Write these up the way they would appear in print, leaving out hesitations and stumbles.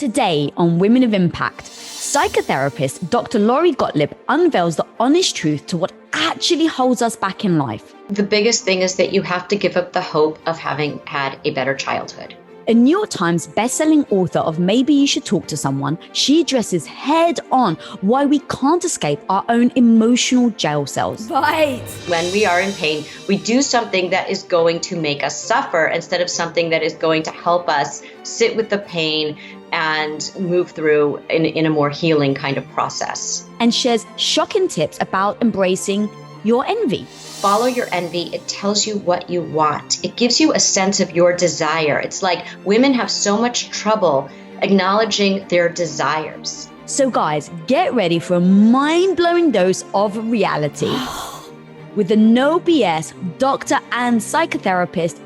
Today on Women of Impact, psychotherapist Dr. Gottlieb unveils the honest truth to what actually holds us back in life. The biggest thing is that you have to give up the hope of having had a better childhood. A New York Times bestselling author of Maybe You Should Talk to Someone, she addresses head on why we can't escape our own emotional jail cells. Right. When we are in pain, we do something that is going to make us suffer instead of something that is going to help us sit with the pain and move through in a more healing kind of process. And shares shocking tips about embracing your envy. Follow your envy. It tells you what you want. It gives you a sense of your desire. It's like women have so much trouble acknowledging their desires. So guys, get ready for a mind-blowing dose of reality with the no BS doctor and psychotherapist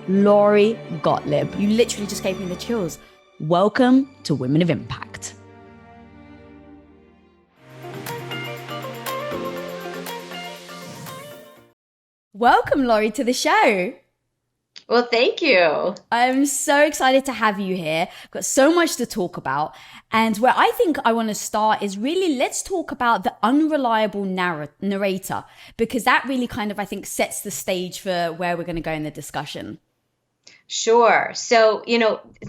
Gottlieb. You literally just gave me the chills. Welcome to Women of Impact. Welcome, Laurie, to the show. Well, thank you. I'm so excited to have you here. I've got so much to talk about. And where I think I want to start is really, let's talk about the unreliable narrator, because that really kind of, I think, sets the stage for where we're going to go in the discussion. Sure. So,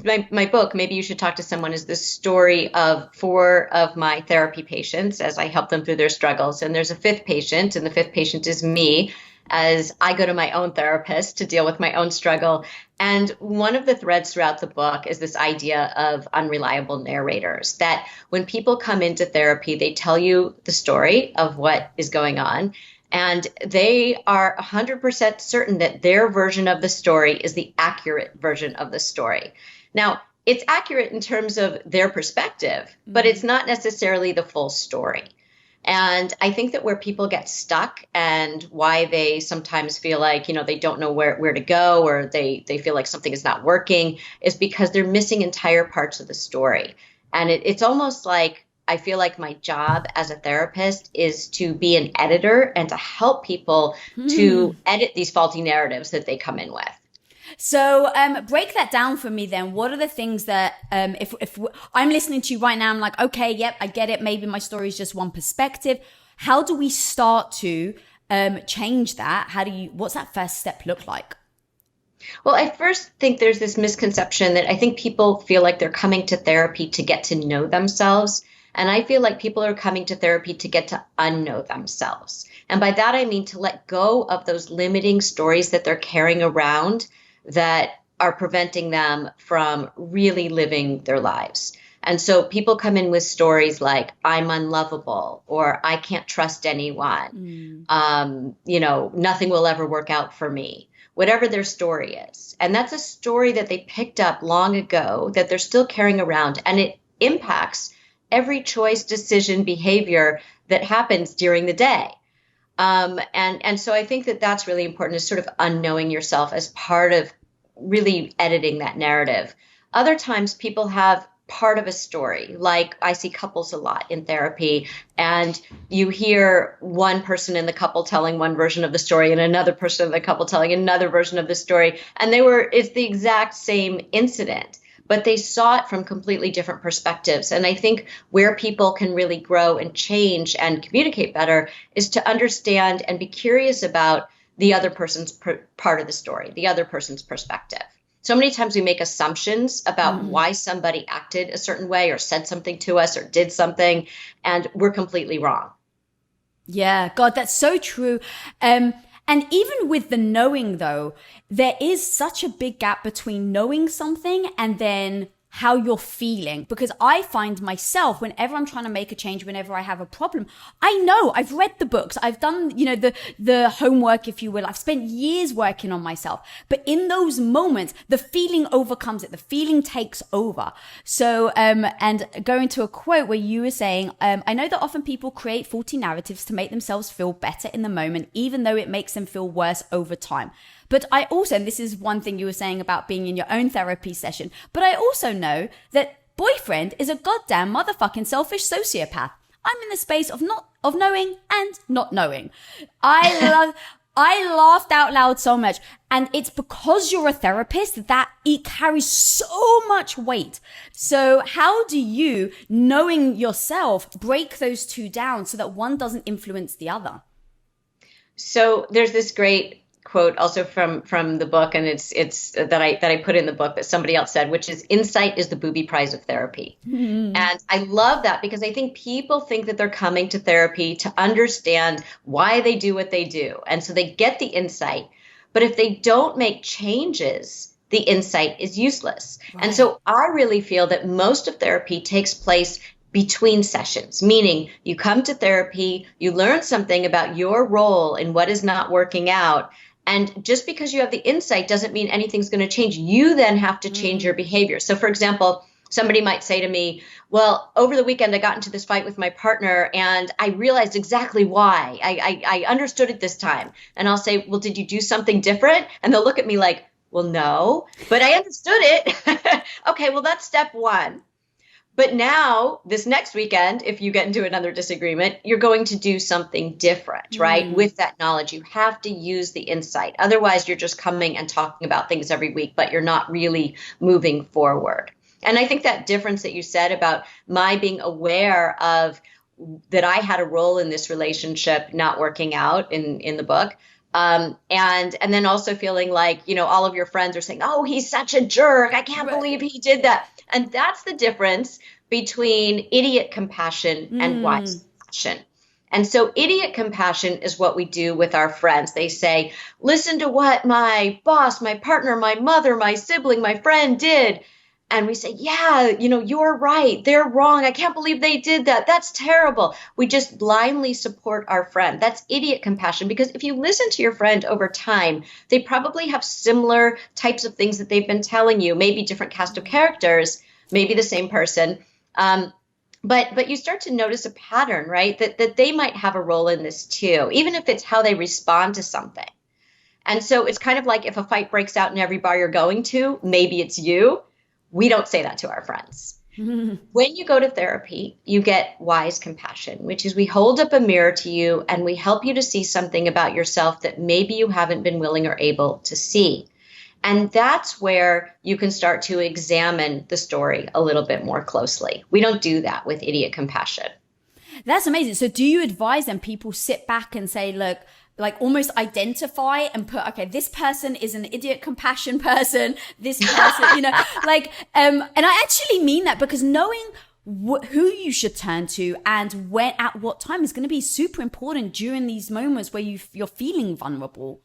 my book, Maybe You Should Talk to Someone, is the story of 4 of my therapy patients as I help them through their struggles. And there's a 5th patient, and the 5th patient is me, as I go to my own therapist to deal with my own struggle. And one of the threads throughout the book is this idea of unreliable narrators, that when people come into therapy, they tell you the story of what is going on, and they are 100% certain that their version of the story is the accurate version of the story. Now, it's accurate in terms of their perspective, but it's not necessarily the full story. And I think that where people get stuck and why they sometimes feel like, they don't know where to go, or they feel like something is not working, is because they're missing entire parts of the story. And it's almost like, I feel like my job as a therapist is to be an editor and to help people to edit these faulty narratives that they come in with. So break that down for me then. What are the things that if I'm listening to you right now, I'm like, okay, yep, I get it. Maybe my story is just one perspective. How do we start to change that? What's that first step look like? Well, I first think there's this misconception that I think people feel like they're coming to therapy to get to know themselves. And I feel like people are coming to therapy to get to unknow themselves. And by that, I mean to let go of those limiting stories that they're carrying around that are preventing them from really living their lives. And so people come in with stories like, I'm unlovable, or I can't trust anyone. Nothing will ever work out for me, whatever their story is. And that's a story that they picked up long ago that they're still carrying around. And it impacts every choice, decision, behavior that happens during the day. And so I think that that's really important, is sort of unknowing yourself as part of really editing that narrative. Other times people have part of a story, like I see couples a lot in therapy, and you hear one person in the couple telling one version of the story and another person in the couple telling another version of the story. And it's the exact same incident, but they saw it from completely different perspectives. And I think where people can really grow and change and communicate better is to understand and be curious about the other person's part of the story, the other person's perspective. So many times we make assumptions about why somebody acted a certain way or said something to us or did something, and we're completely wrong. Yeah, God, that's so true. And even with the knowing, though, there is such a big gap between knowing something and then how you're feeling. Because I find myself, whenever I'm trying to make a change, whenever I have a problem, I know I've read the books, I've done, the homework, if you will. I've spent years working on myself. But in those moments, the feeling overcomes it. The feeling takes over. So, and going to a quote where you were saying, I know that often people create faulty narratives to make themselves feel better in the moment, even though it makes them feel worse over time. But I also, and this is one thing you were saying about being in your own therapy session, but I also know that boyfriend is a goddamn motherfucking selfish sociopath. I'm in the space of knowing and not knowing. I I laughed out loud so much. And it's because you're a therapist that it carries so much weight. So how do you, knowing yourself, break those two down so that one doesn't influence the other? So there's this great quote also from the book, and it's that I put in the book that somebody else said, which is, insight is the booby prize of therapy. Mm-hmm. And I love that, because I think people think that they're coming to therapy to understand why they do what they do. And so they get the insight. But if they don't make changes, the insight is useless. Right. And so I really feel that most of therapy takes place between sessions, meaning you come to therapy, you learn something about your role in what is not working out. And just because you have the insight doesn't mean anything's going to change. You then have to change your behavior. So for example, somebody might say to me, well, over the weekend, I got into this fight with my partner and I realized exactly why. I understood it this time. And I'll say, well, did you do something different? And they'll look at me like, well, no, but I understood it. Okay, well, that's step one. But now, this next weekend, if you get into another disagreement, you're going to do something different, right? With that knowledge, you have to use the insight. Otherwise, you're just coming and talking about things every week, but you're not really moving forward. And I think that difference that you said about my being aware of that I had a role in this relationship not working out in the book. And then also feeling like, all of your friends are saying, oh, he's such a jerk. I can't believe he did that. And that's the difference between idiot compassion and wise compassion. And so idiot compassion is what we do with our friends. They say, listen to what my boss, my partner, my mother, my sibling, my friend did. And we say, yeah, you're right. They're wrong. I can't believe they did that. That's terrible. We just blindly support our friend. That's idiot compassion, because if you listen to your friend over time, they probably have similar types of things that they've been telling you, maybe different cast of characters, maybe the same person. But you start to notice a pattern, right? That they might have a role in this too, even if it's how they respond to something. And so it's kind of like if a fight breaks out in every bar you're going to, maybe it's you. We don't say that to our friends. When you go to therapy, you get wise compassion, which is we hold up a mirror to you and we help you to see something about yourself that maybe you haven't been willing or able to see. And that's where you can start to examine the story a little bit more closely. We don't do that with idiot compassion. That's amazing. So do you advise them people sit back and say, look, like almost identify and put, okay, this person is an idiot compassion person, this person, and I actually mean that, because knowing who you should turn to and when, at what time is going to be super important during these moments where you're feeling vulnerable.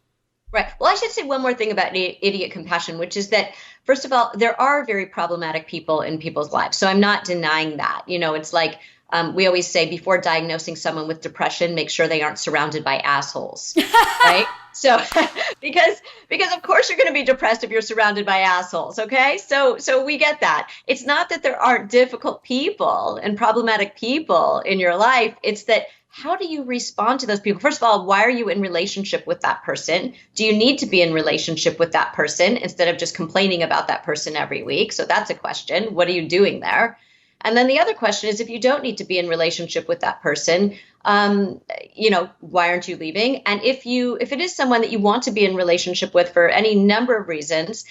Right. Well, I should say one more thing about idiot compassion, which is that, first of all, there are very problematic people in people's lives. So I'm not denying that. It's like, we always say before diagnosing someone with depression, make sure they aren't surrounded by assholes, right? So because of course you're going to be depressed if you're surrounded by assholes. Okay. So we get that. It's not that there aren't difficult people and problematic people in your life. It's that, how do you respond to those people? First of all, why are you in relationship with that person? Do you need to be in relationship with that person instead of just complaining about that person every week? So that's a question. What are you doing there? And then the other question is, if you don't need to be in relationship with that person, why aren't you leaving? And if it is someone that you want to be in relationship with for any number of reasons,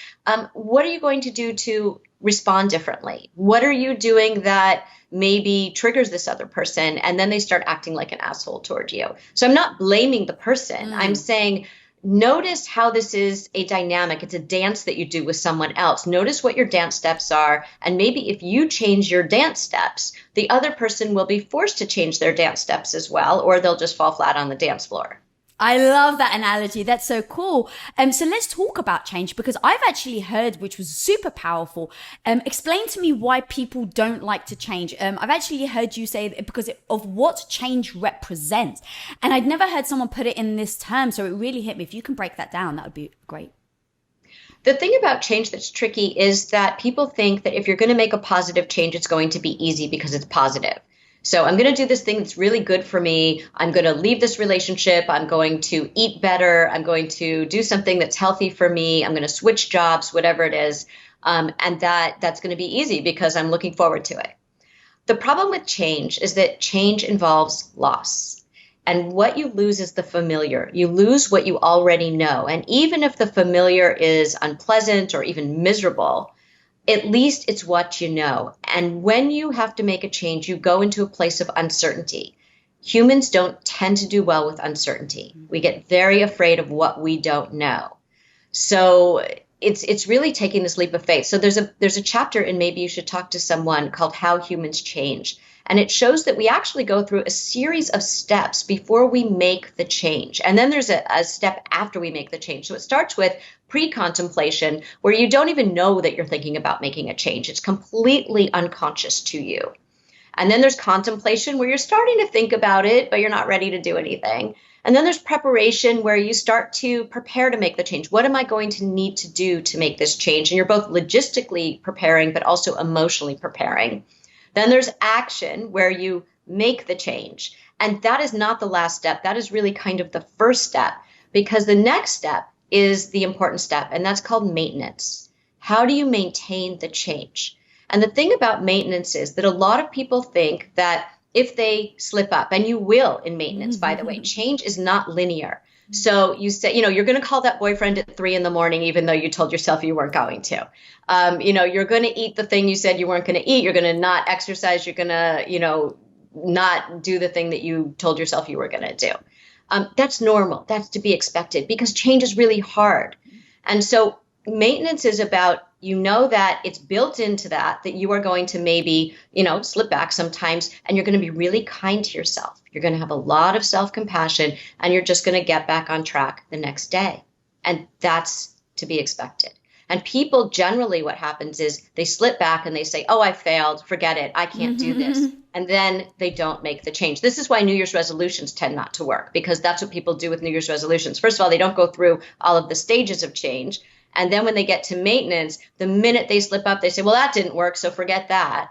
what are you going to do to respond differently? What are you doing that maybe triggers this other person? And then they start acting like an asshole toward you. So I'm not blaming the person. I'm saying, notice how this is a dynamic. It's a dance that you do with someone else. Notice what your dance steps are. And maybe if you change your dance steps, the other person will be forced to change their dance steps as well, or they'll just fall flat on the dance floor. I love that analogy. That's so cool. So let's talk about change, because I've actually heard, which was super powerful. Explain to me why people don't like to change. I've actually heard you say that because of what change represents. And I'd never heard someone put it in this term. So it really hit me. If you can break that down, that would be great. The thing about change that's tricky is that people think that if you're going to make a positive change, it's going to be easy because it's positive. So I'm going to do this thing that's really good for me. I'm going to leave this relationship. I'm going to eat better. I'm going to do something that's healthy for me. I'm going to switch jobs, whatever it is. And that's going to be easy because I'm looking forward to it. The problem with change is that change involves loss. And what you lose is the familiar. You lose what you already know. And even if the familiar is unpleasant or even miserable, at least it's what you know. And when you have to make a change, you go into a place of uncertainty. Humans don't tend to do well with uncertainty. We get very afraid of what we don't know. So it's really taking this leap of faith. So there's a chapter in Maybe You Should Talk to Someone called How Humans Change. And it shows that we actually go through a series of steps before we make the change. And then there's a step after we make the change. So it starts with pre-contemplation, where you don't even know that you're thinking about making a change. It's completely unconscious to you. And then there's contemplation, where you're starting to think about it, but you're not ready to do anything. And then there's preparation, where you start to prepare to make the change. What am I going to need to do to make this change? And you're both logistically preparing, but also emotionally preparing. Then there's action, where you make the change. And that is not the last step. That is really kind of the first step, because the next step is the important step, and that's called maintenance. How do you maintain the change? And the thing about maintenance is that a lot of people think that if they slip up, and you will in maintenance, by the way, change is not linear. So you say, you're going to call that boyfriend at 3 a.m, even though you told yourself you weren't going to. You're going to eat the thing you said you weren't going to eat. You're going to not exercise. You're going to, not do the thing that you told yourself you were going to do. That's normal. That's to be expected, because change is really hard. And so maintenance is about, that it's built into that you are going to maybe, slip back sometimes, and you're going to be really kind to yourself. You're going to have a lot of self-compassion, and you're just going to get back on track the next day. And that's to be expected. And people generally, what happens is they slip back and they say, oh, I failed, forget it, I can't do this. And then they don't make the change. This is why New Year's resolutions tend not to work, because that's what people do with New Year's resolutions. First of all, they don't go through all of the stages of change. And then when they get to maintenance, the minute they slip up, they say, well, that didn't work, so forget that.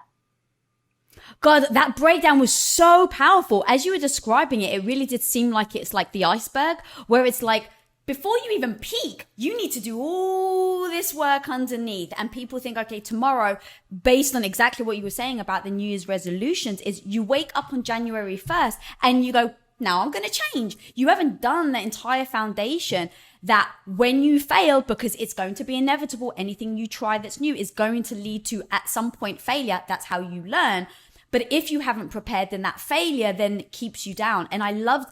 God, that breakdown was so powerful. As you were describing it, it really did seem like it's like the iceberg, where it's like, before you even peak, you need to do all this work underneath. And people think, okay, tomorrow, based on exactly what you were saying about the New Year's resolutions, is you wake up on January 1st and you go, now I'm going to change. You haven't done the entire foundation that when you fail, because it's going to be inevitable, anything you try that's new is going to lead to, at some point, failure. That's how you learn. But if you haven't prepared, then that failure then keeps you down. And I loved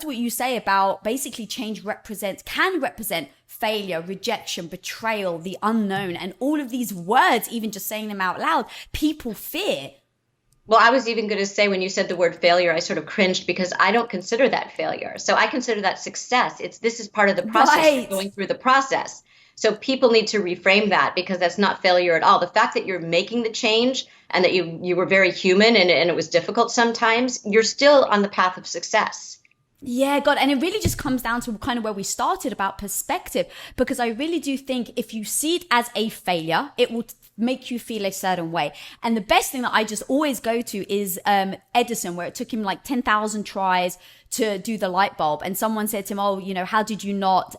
what you say about basically change can represent failure, rejection, betrayal, the unknown, and all of these words, even just saying them out loud, people fear. Well, I was even going to say, when you said the word failure, I sort of cringed, because I don't consider that failure. So I consider that success. This is part of the process, right. Going through the process. So people need to reframe that, because that's not failure at all. The fact that you're making the change and that you were very human and it was difficult sometimes, you're still on the path of success. Yeah, God. And it really just comes down to kind of where we started about perspective, because I really do think if you see it as a failure, it will make you feel a certain way. And the best thing that I just always go to is Edison, where it took him like 10,000 tries to do the light bulb. And someone said to him, oh, how did you not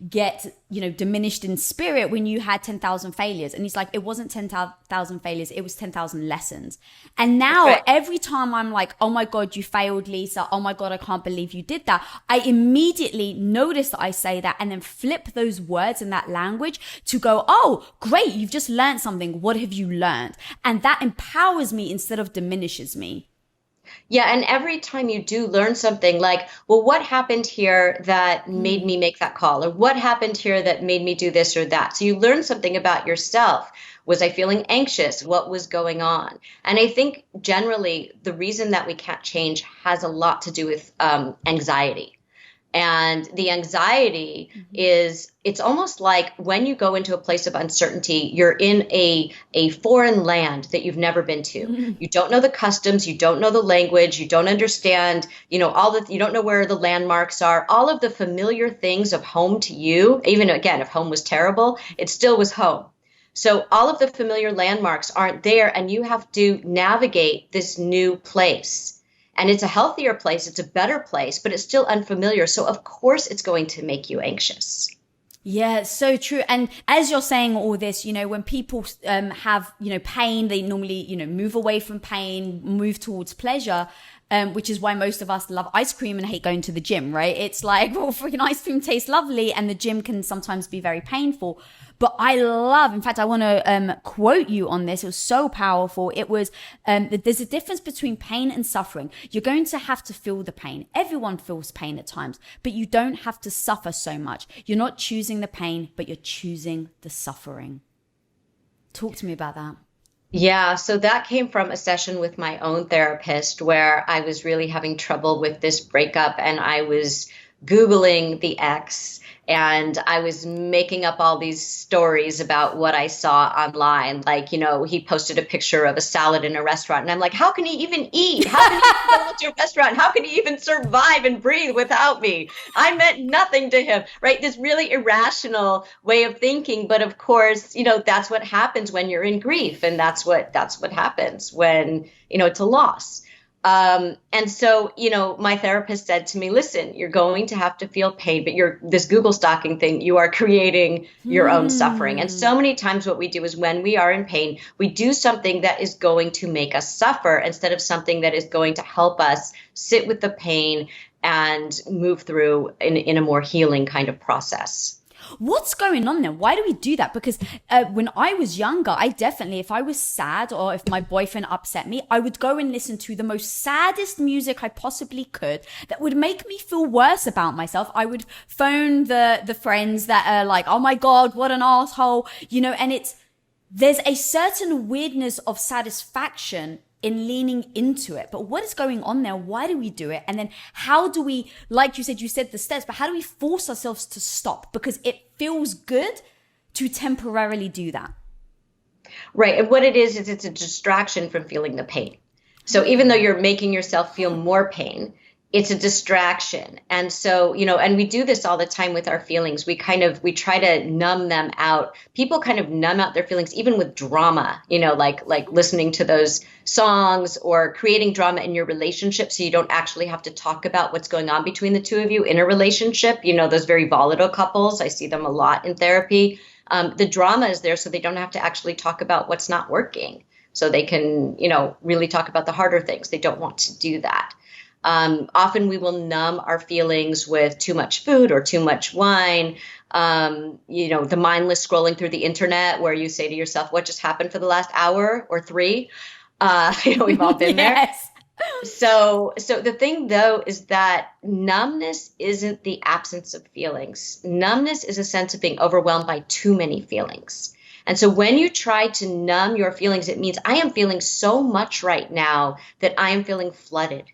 get, diminished in spirit when you had 10,000 failures? And he's like, it wasn't 10,000 failures, it was 10,000 lessons. And now every time I'm like, oh my God, you failed, Lisa. Oh my God, I can't believe you did that. I immediately notice that I say that and then flip those words in that language to go, oh, great, you've just learned something. What have you learned? And that empowers me instead of diminishes me. Yeah. And every time you do learn something, like, well, what happened here that made me make that call? Or what happened here that made me do this or that? So you learn something about yourself. Was I feeling anxious? What was going on? And I think generally the reason that we can't change has a lot to do with anxiety. And the anxiety is, it's almost like when you go into a place of uncertainty, you're in a foreign land that you've never been to. You don't know the customs, you don't know the language, you don't understand, you don't know where the landmarks are, all of the familiar things of home to you. Even again, if home was terrible, it still was home. So all of the familiar landmarks aren't there, and you have to navigate this new place. And it's a healthier place, it's a better place, but it's still unfamiliar. So of course it's going to make you anxious. Yeah, it's so true. And as you're saying all this, when people have, pain, they normally, move away from pain, move towards pleasure, which is why most of us love ice cream and hate going to the gym, right? It's like, well, freaking ice cream tastes lovely and the gym can sometimes be very painful. But in fact, I want to quote you on this. It was so powerful. It was that there's a difference between pain and suffering. You're going to have to feel the pain. Everyone feels pain at times, but you don't have to suffer so much. You're not choosing the pain, but you're choosing the suffering. Talk to me about that. Yeah, so that came from a session with my own therapist where I was really having trouble with this breakup, and I was Googling the ex, and I was making up all these stories about what I saw online. Like, he posted a picture of a salad in a restaurant, and I'm like, how can he even eat? How can he even go to a restaurant? How can he even survive and breathe without me? I meant nothing to him, right? This really irrational way of thinking. But of course, that's what happens when you're in grief. And that's what happens when, it's a loss. And so, my therapist said to me, listen, you're going to have to feel pain, but this Google stalking thing, you are creating your own suffering. And so many times what we do is when we are in pain, we do something that is going to make us suffer instead of something that is going to help us sit with the pain and move through in a more healing kind of process. What's going on there? Why do we do that? Because when I was younger, I definitely, if I was sad or if my boyfriend upset me, I would go and listen to the most saddest music I possibly could that would make me feel worse about myself. I would phone the friends that are like, oh my God, what an asshole, and there's a certain weirdness of satisfaction in leaning into it. But what is going on there? Why do we do it? And then how do we, like you said the steps, but how do we force ourselves to stop? Because it feels good to temporarily do that. Right. And what it is it's a distraction from feeling the pain. So even though you're making yourself feel more pain, it's a distraction. And so, and we do this all the time with our feelings. We try to numb them out. People kind of numb out their feelings, even with drama, like listening to those songs or creating drama in your relationship. So you don't actually have to talk about what's going on between the two of you in a relationship. Those very volatile couples, I see them a lot in therapy. The drama is there so they don't have to actually talk about what's not working. So they can, really talk about the harder things. They don't want to do that. Often we will numb our feelings with too much food or too much wine. The mindless scrolling through the internet where you say to yourself, what just happened for the last hour or 3? We've all been Yes. there. So the thing though is that numbness isn't the absence of feelings. Numbness is a sense of being overwhelmed by too many feelings. And so when you try to numb your feelings, it means I am feeling so much right now that I am feeling flooded.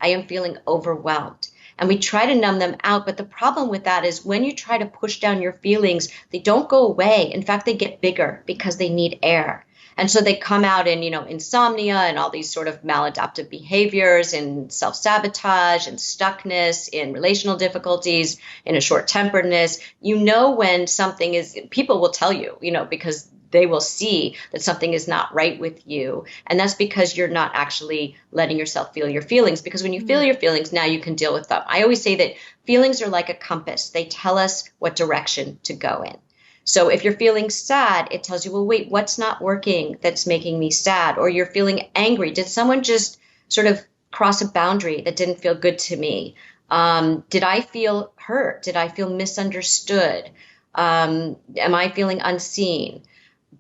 I am feeling overwhelmed. And we try to numb them out. But the problem with that is when you try to push down your feelings, they don't go away. In fact, they get bigger because they need air. And so they come out in, insomnia and all these sort of maladaptive behaviors and self-sabotage and stuckness, in relational difficulties, in a short-temperedness. When something is, people will tell you, because they will see that something is not right with you. And that's because you're not actually letting yourself feel your feelings. Because when you feel your feelings, now you can deal with them. I always say that feelings are like a compass. They tell us what direction to go in. So if you're feeling sad, it tells you, well, wait, what's not working that's making me sad? Or you're feeling angry. Did someone just sort of cross a boundary that didn't feel good to me? Did I feel hurt? Did I feel misunderstood? Am I feeling unseen?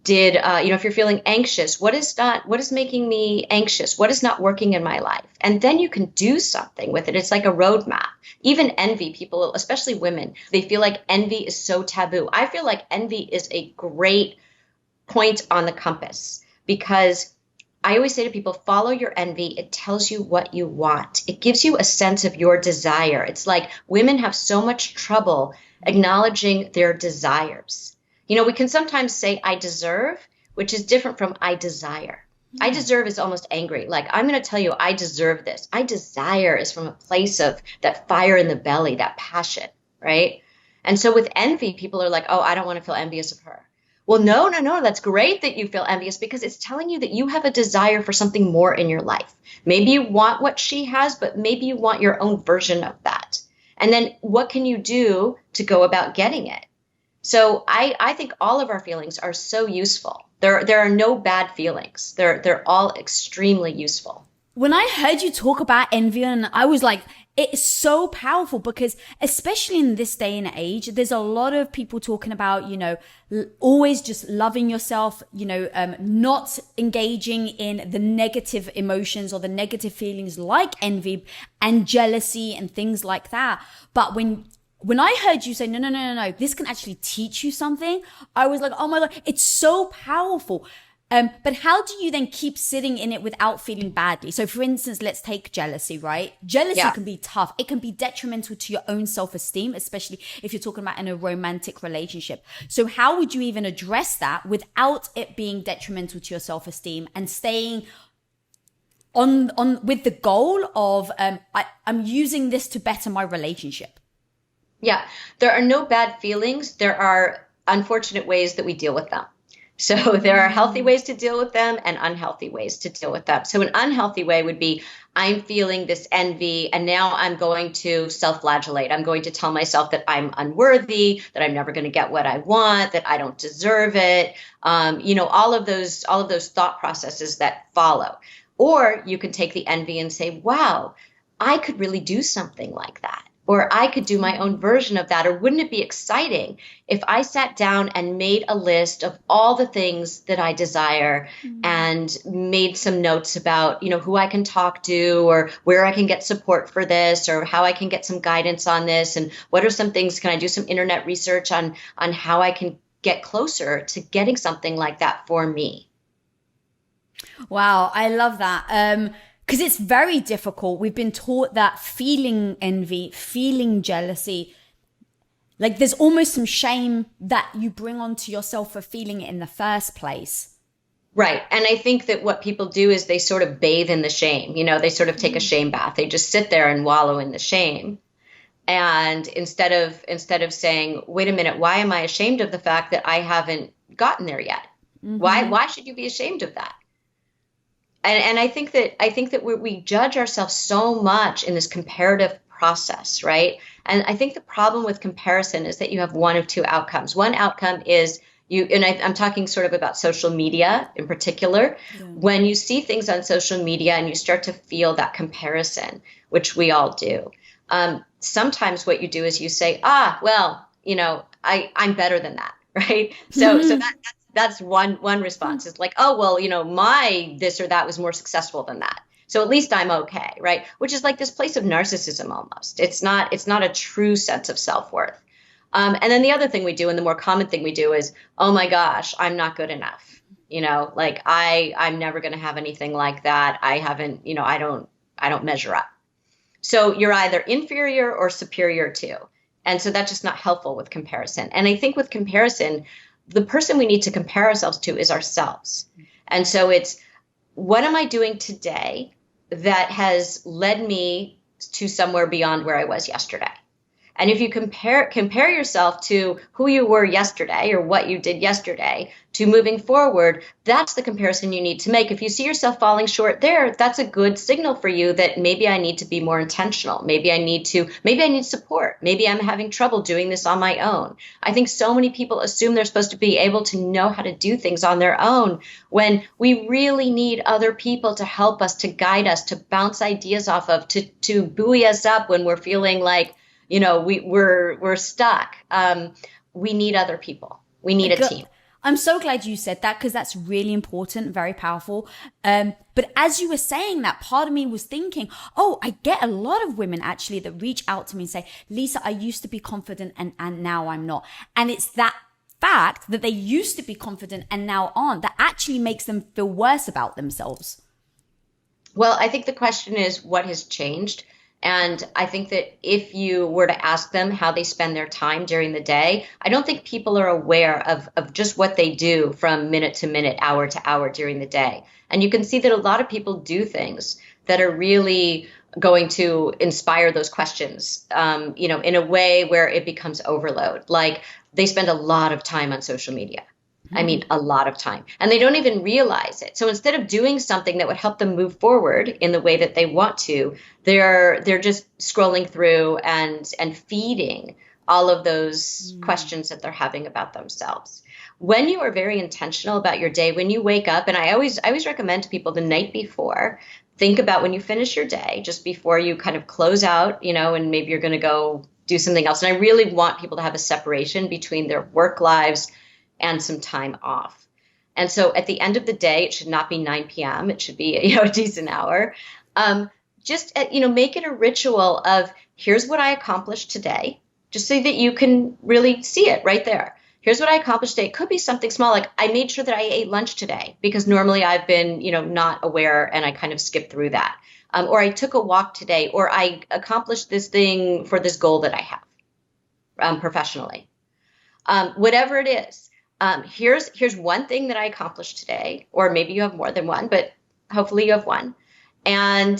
If you're feeling anxious, what is making me anxious? What is not working in my life? And then you can do something with it. It's like a roadmap. Even envy, people, especially women, they feel like envy is so taboo. I feel like envy is a great point on the compass because I always say to people, follow your envy. It tells you what you want. It gives you a sense of your desire. It's like women have so much trouble acknowledging their desires. We can sometimes say, I deserve, which is different from I desire. I deserve is almost angry. Like, I'm going to tell you, I deserve this. I desire is from a place of that fire in the belly, that passion, right? And so with envy, people are like, oh, I don't want to feel envious of her. Well, no. That's great that you feel envious because it's telling you that you have a desire for something more in your life. Maybe you want what she has, but maybe you want your own version of that. And then what can you do to go about getting it? So I think all of our feelings are so useful. There are no bad feelings. They're all extremely useful. When I heard you talk about envy, and I was like, it's so powerful because especially in this day and age, there's a lot of people talking about, always just loving yourself, not engaging in the negative emotions or the negative feelings like envy and jealousy and things like that. But when I heard you say, no, this can actually teach you something, I was like, oh my God, it's so powerful. But how do you then keep sitting in it without feeling badly? So for instance, let's take jealousy, right? Jealousy can be tough. It can be detrimental to your own self-esteem, especially if you're talking about in a romantic relationship. So how would you even address that without it being detrimental to your self-esteem and staying on with the goal of, I'm using this to better my relationship? Yeah, there are no bad feelings. There are unfortunate ways that we deal with them. So there are healthy ways to deal with them and unhealthy ways to deal with them. So an unhealthy way would be, I'm feeling this envy and now I'm going to self-flagellate. I'm going to tell myself that I'm unworthy, that I'm never going to get what I want, that I don't deserve it. All of those thought processes that follow. Or you can take the envy and say, wow, I could really do something like that. Or I could do my own version of that. Or wouldn't it be exciting if I sat down and made a list of all the things that I desire and made some notes about, who I can talk to or where I can get support for this or how I can get some guidance on this. And what are some things, can I do some internet research on how I can get closer to getting something like that for me? Wow, I love that. Because it's very difficult. We've been taught that feeling envy, feeling jealousy, like there's almost some shame that you bring onto yourself for feeling it in the first place. Right. And I think that what people do is they sort of bathe in the shame. They sort of take a shame bath. They just sit there and wallow in the shame. And instead of saying, wait a minute, why am I ashamed of the fact that I haven't gotten there yet? Why should you be ashamed of that? And I think that we judge ourselves so much in this comparative process, right? And I think the problem with comparison is that you have one of two outcomes. One outcome is I'm talking sort of about social media in particular. Yeah. When you see things on social media and you start to feel that comparison, which we all do, sometimes what you do is you say, well, I'm better than that, right? So that's one response. It's like, oh, well, my this or that was more successful than that. So at least I'm okay, right? Which is like this place of narcissism almost. It's not a true sense of self-worth. And then the other thing we do, and the more common thing we do is, oh my gosh, I'm not good enough. Like I'm never going to have anything like that. I haven't, I don't measure up. So you're either inferior or superior to. And so that's just not helpful with comparison. And I think with comparison, the person we need to compare ourselves to is ourselves. And so it's, what am I doing today that has led me to somewhere beyond where I was yesterday? And if you compare yourself to who you were yesterday or what you did yesterday to moving forward, that's the comparison you need to make. If you see yourself falling short there, that's a good signal for you that maybe I need to be more intentional. Maybe I need support. Maybe I'm having trouble doing this on my own. I think so many people assume they're supposed to be able to know how to do things on their own when we really need other people to help us, to guide us, to bounce ideas off of, to buoy us up when we're feeling like, we're stuck. We need other people. We need a team. I'm so glad you said that because that's really important, very powerful. But as you were saying that, part of me was thinking, I get a lot of women actually that reach out to me and say, Lisa, I used to be confident and now I'm not. And it's that fact that they used to be confident and now aren't that actually makes them feel worse about themselves. Well, I think the question is, what has changed? And I think that if you were to ask them how they spend their time during the day, I don't think people are aware of just what they do from minute to minute, hour to hour during the day. And you can see that a lot of people do things that are really going to inspire those questions, in a way where it becomes overload. Like they spend a lot of time on social media. I mean, a lot of time, and they don't even realize it. So instead of doing something that would help them move forward in the way that they want to, they're just scrolling through and feeding all of those questions that they're having about themselves. When you are very intentional about your day, when you wake up, and I always recommend to people the night before, think about when you finish your day, just before you kind of close out, and maybe you're going to go do something else. And I really want people to have a separation between their work lives and some time off. And so at the end of the day, it should not be 9 p.m. It should be, a decent hour. Just, make it a ritual of here's what I accomplished today, just so that you can really see it right there. Here's what I accomplished today. It could be something small, like I made sure that I ate lunch today because normally I've been, not aware and I kind of skipped through that. Or I took a walk today, or I accomplished this thing for this goal that I have professionally. Whatever it is, here's one thing that I accomplished today, or maybe you have more than one, but hopefully you have one. And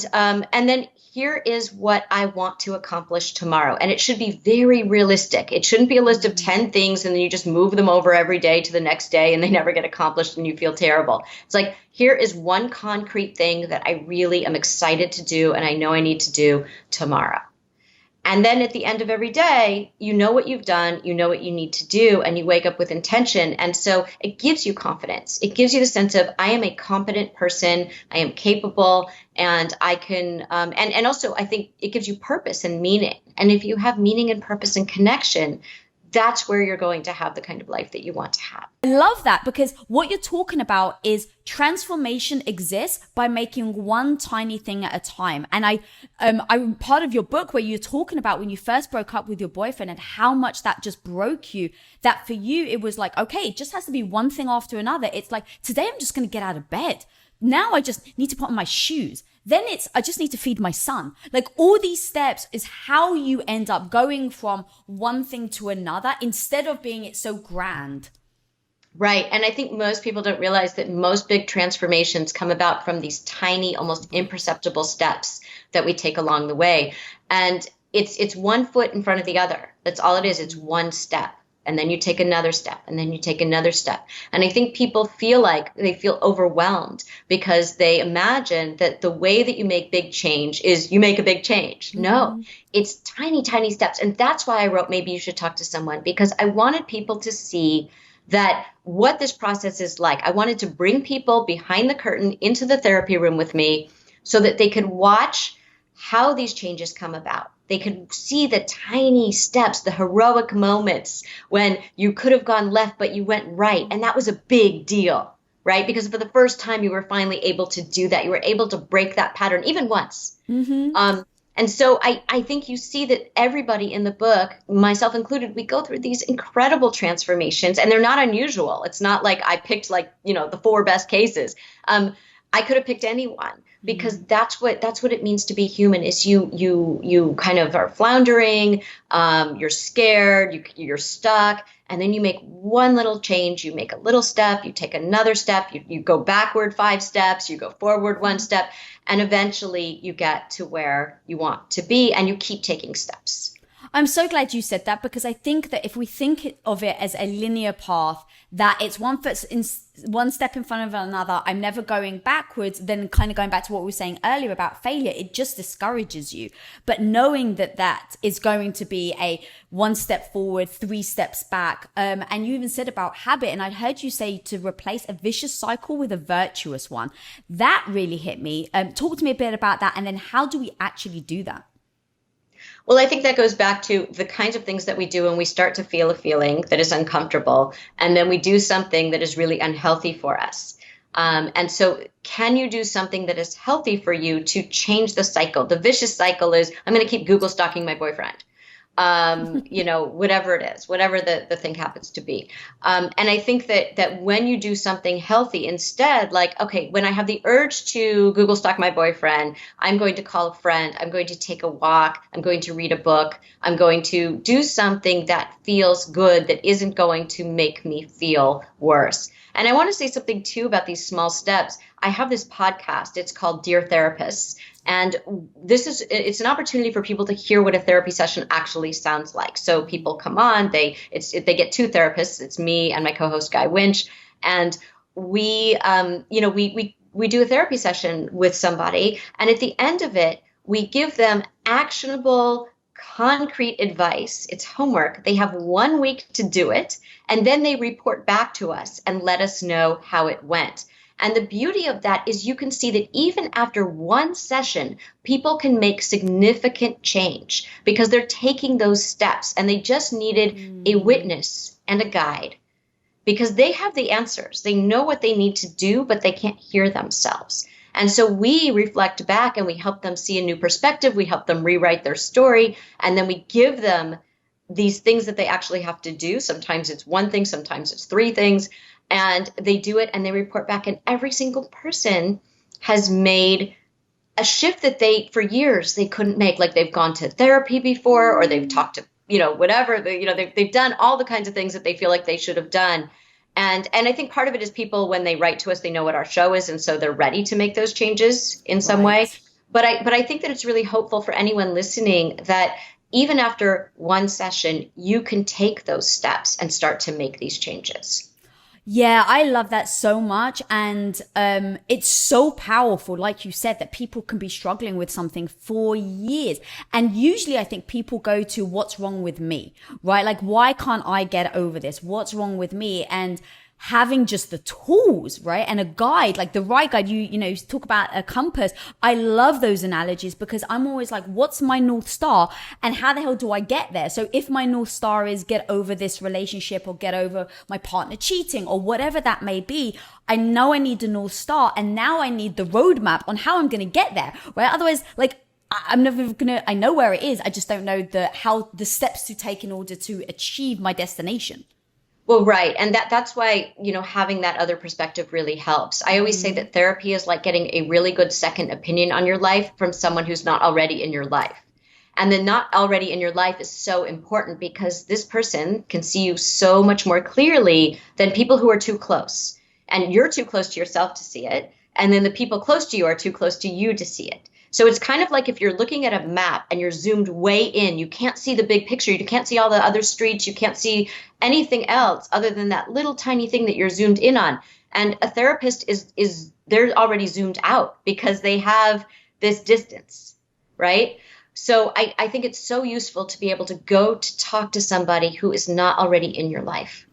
then here is what I want to accomplish tomorrow. And it should be very realistic. It shouldn't be a list of 10 things and then you just move them over every day to the next day and they never get accomplished and you feel terrible. It's like, here is one concrete thing that I really am excited to do and I know I need to do tomorrow. And then at the end of every day, you know what you've done, you know what you need to do, and you wake up with intention. And so it gives you confidence. It gives you the sense of, I am a competent person, I am capable, and I can, and also I think it gives you purpose and meaning. And if you have meaning and purpose and connection, that's where you're going to have the kind of life that you want to have. I love that, because what you're talking about is transformation exists by making one tiny thing at a time. And I'm part of your book where you're talking about when you first broke up with your boyfriend and how much that just broke you, that for you, it was like, okay, it just has to be one thing after another. It's like, today I'm just going to get out of bed. Now I just need to put on my shoes. Then I just need to feed my son. Like, all these steps is how you end up going from one thing to another instead of being it so grand. Right. And I think most people don't realize that most big transformations come about from these tiny, almost imperceptible steps that we take along the way. And it's one foot in front of the other. That's all it is. It's one step. And then you take another step, and then you take another step. And I think people feel like they feel overwhelmed because they imagine that the way that you make big change is you make a big change. Mm-hmm. No, it's tiny, tiny steps. And that's why I wrote Maybe You Should Talk to Someone, because I wanted people to see that what this process is like. I wanted to bring people behind the curtain into the therapy room with me so that they could watch how these changes come about. They could see the tiny steps, the heroic moments when you could have gone left, but you went right. And that was a big deal, right? Because for the first time, you were finally able to do that. You were able to break that pattern even once. Mm-hmm. And so I think you see that everybody in the book, myself included, we go through these incredible transformations, and they're not unusual. It's not like I picked the 4 best cases. I could have picked anyone, because that's what it means to be human. Is you kind of are floundering, you're scared, you're stuck, and then you make one little change, you make a little step, you take another step, you go backward 5 steps, you go forward 1 step, and eventually you get to where you want to be, and you keep taking steps. I'm so glad you said that, because I think that if we think of it as a linear path, that it's one step in front of another, I'm never going backwards, then kind of going back to what we were saying earlier about failure, it just discourages you. But knowing that is going to be a 1 step forward, 3 steps back. And you even said about habit, and I'd heard you say to replace a vicious cycle with a virtuous one. That really hit me. Talk to me a bit about that, and then how do we actually do that? Well, I think that goes back to the kinds of things that we do when we start to feel a feeling that is uncomfortable, and then we do something that is really unhealthy for us. And so can you do something that is healthy for you to change the cycle? The vicious cycle is, I'm going to keep Google stalking my boyfriend. Whatever it is, whatever the thing happens to be. And I think that when you do something healthy instead, like, okay, when I have the urge to Google stalk my boyfriend, I'm going to call a friend, I'm going to take a walk, I'm going to read a book, I'm going to do something that feels good, that isn't going to make me feel worse. And I want to say something too about these small steps. I have this podcast. It's called Dear Therapists. And it's an opportunity for people to hear what a therapy session actually sounds like. So people come on, they get 2 therapists. It's me and my co-host Guy Winch. And we do a therapy session with somebody. And at the end of it, we give them actionable concrete advice. It's homework. They have 1 week to do it, and then they report back to us and let us know how it went. And the beauty of that is you can see that even after one session, people can make significant change because they're taking those steps, and they just needed a witness and a guide because they have the answers. They know what they need to do, but they can't hear themselves. And so we reflect back and we help them see a new perspective. We help them rewrite their story. And then we give them these things that they actually have to do. Sometimes it's one thing, sometimes it's three things. And they do it and they report back. And every single person has made a shift that they, for years, they couldn't make. Like they've gone to therapy before, or they've talked to, whatever, they've done all the kinds of things that they feel like they should have done. And I think part of it is people, when they write to us, they know what our show is. And so they're ready to make those changes in some way. But I think that it's really hopeful for anyone listening that even after one session, you can take those steps and start to make these changes. Yeah, I love that so much. And it's so powerful, like you said, that people can be struggling with something for years. And usually I think people go to what's wrong with me, right? Like, why can't I get over this? What's wrong with me? And having just the tools, right? And a guide, like the right guide, you talk about a compass. I love those analogies because I'm always like, what's my North Star and how the hell do I get there? So if my North Star is get over this relationship or get over my partner cheating or whatever that may be, I know I need the North Star, and now I need the roadmap on how I'm going to get there, right? Otherwise, like, I'm never I know where it is. I just don't know the steps to take in order to achieve my destination. Well, right. And that's why, having that other perspective really helps. I always say that therapy is like getting a really good second opinion on your life from someone who's not already in your life. And the not already in your life is so important because this person can see you so much more clearly than people who are too close. And you're too close to yourself to see it. And then the people close to you are too close to you to see it. So it's kind of like if you're looking at a map and you're zoomed way in, you can't see the big picture. You can't see all the other streets. You can't see anything else other than that little tiny thing that you're zoomed in on. And a therapist they're already zoomed out because they have this distance, right? So I think it's so useful to be able to go to talk to somebody who is not already in your life.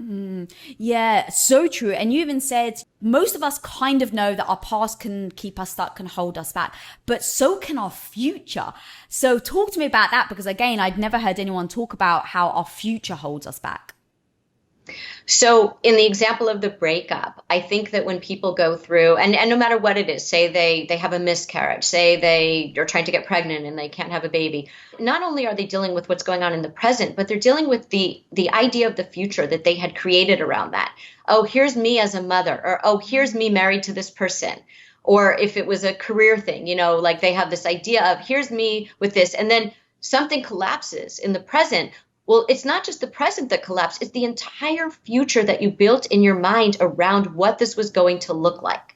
Yeah, so true. And you even said most of us kind of know that our past can keep us stuck, can hold us back, but so can our future. So talk to me about that, because again, I'd never heard anyone talk about how our future holds us back. So in the example of the breakup, I think that when people go through, and no matter what it is, say they have a miscarriage, say they are trying to get pregnant and they can't have a baby, not only are they dealing with what's going on in the present, but they're dealing with the idea of the future that they had created around that. Oh, here's me as a mother, or oh, here's me married to this person. Or if it was a career thing, like they have this idea of here's me with this, and then something collapses in the present. Well, it's not just the present that collapsed, it's the entire future that you built in your mind around what this was going to look like.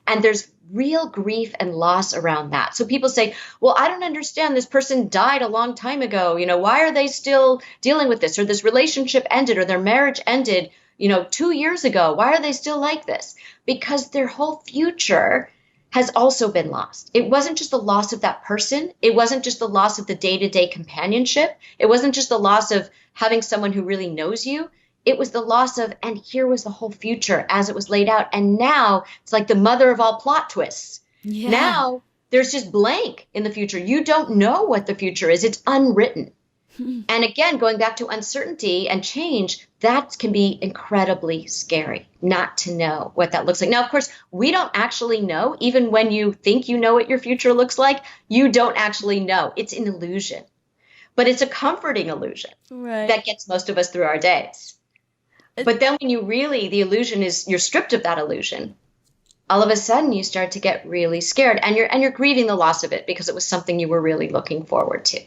And there's real grief and loss around that. So people say, well, I don't understand. This person died a long time ago. Why are they still dealing with this? Or this relationship ended, or their marriage ended, 2 years ago. Why are they still like this? Because their whole future has also been lost. It wasn't just the loss of that person. It wasn't just the loss of the day-to-day companionship. It wasn't just the loss of having someone who really knows you. It was the loss of, and here was the whole future as it was laid out. And now it's like the mother of all plot twists. Yeah. Now there's just blank in the future. You don't know what the future is. It's unwritten. And again, going back to uncertainty and change, that can be incredibly scary not to know what that looks like. Now, of course, we don't actually know. Even when you think you know what your future looks like, you don't actually know. It's an illusion. But it's a comforting illusion that gets most of us through our days. But then when the illusion is, you're stripped of that illusion, all of a sudden you start to get really scared, and you're grieving the loss of it because it was something you were really looking forward to.